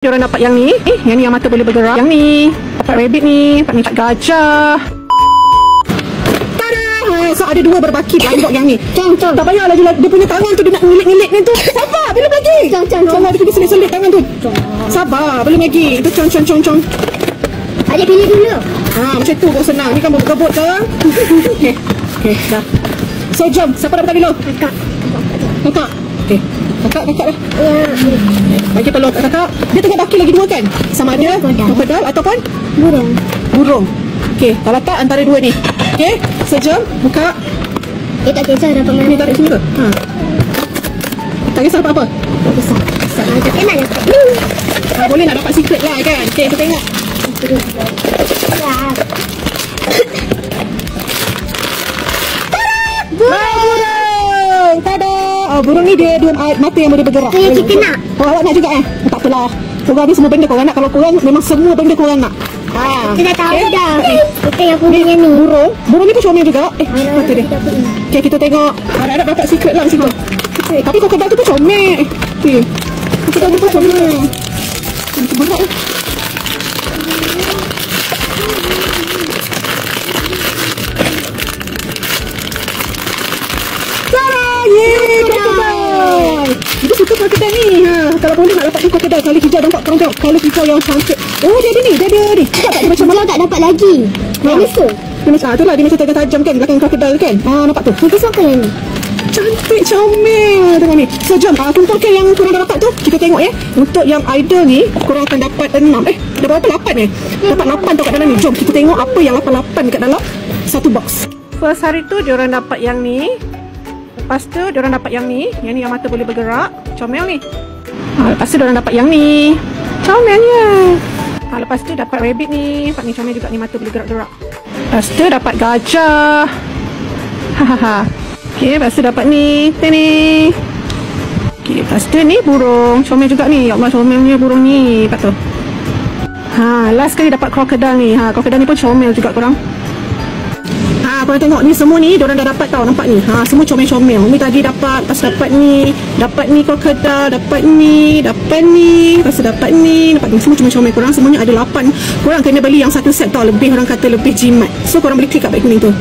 Diorang dapat yang ni. Yang ni yang mata boleh bergerak. Yang ni dapat rabbit ni. Dapat ni gajah. Tada! So ada dua berbaki blind dog yang ni. Tak payahlah dia punya tangan tu dia nak ngelik-ngelik ni tu. Sabar, belum lagi. Sabar, dia pergi selit-selit tangan tu. Sabar, belum lagi. Itu cong. Adik pilih dulu. Macam tu kau senang. Ni kan berbut ke? Okay, dah. So jom, siapa dapat dulu? Kakak. Okay. Kakak dah. Ya. Bagi tolong kat kakak. Dia tengah baki lagi dua kan? Sama ada krokodil ataupun burung. Okey, kalau tak antara dua ni. Okey, sejam buka. Tak kisah dapat mana. Ni tarik sini ke? Tak kisah apa-apa. Tak kisah. Tapi nak dapat. Boleh nak dapat secret lah kan? Okey, kita tengok. Burung! Tada! Burung ni dia dua mata yang boleh bergerak. Yang kita nak. Awak nak juga tak apalah. Korang ni semua benda korang nak. Kalau korang memang semua benda korang nak. Kita dah tahu dah. Kita yang punya ni. Burung ni pun comel juga. Mata dia. Okay, kita tengok. Harap dapat secret lah situ. Tapi krokodil tu pun comel. Okay. Krokodil tu pun comel. Berat lah. Kita suka krokodil ni. Kalau boleh nak dapat krokodil. Kali hijau nampak korang tengok. Kalau hijau yang cantik. Oh dia ada ni. Dia tak macam Hijau tak dapat lagi. Dinosaur. Itulah dia macam tajam kan. Belakang krokodil kan. Nampak tu. Kita suka yang ni. Cantik, comel. Tengok ni. So jom kumpulkan yang korang dah dapat tu. Kita tengok ya. Untuk yang idol ni korang akan dapat 6. Dah berapa 8 Dapat 8 tau kat dalam ni. Jom kita tengok apa yang 8 dekat dalam satu box. First hari tu diorang dapat yang ni. Lepas tu diorang dapat yang ni. Yang ni yang mata boleh bergerak. Comel ni. Lepas tu diorang dapat yang ni. Comelnya. Lepas tu dapat rabbit ni. Nampak ni comel juga ni, mata boleh gerak-gerak. Lepas tu dapat gajah. Okay, lepas tu dapat ni. Okay, lepas tu ni burung. Comel juga ni. Ya Allah, comelnya burung ni. Lepas tu last kali dapat krokodil ni. Krokodil ni pun comel juga korang. Korang tengok ni semua ni diorang dah dapat tau. Nampak ni. Semua comel-comel. Ni tadi dapat. Lepas dapat ni. Dapat ni krokodil. Dapat ni. Lepas tu dapat ni. Nampak ni semua comel-comel. Korang semuanya ada 8. Korang kena beli yang satu set tau. Lebih orang kata lebih jimat. So korang boleh klik kat beg kuning tu.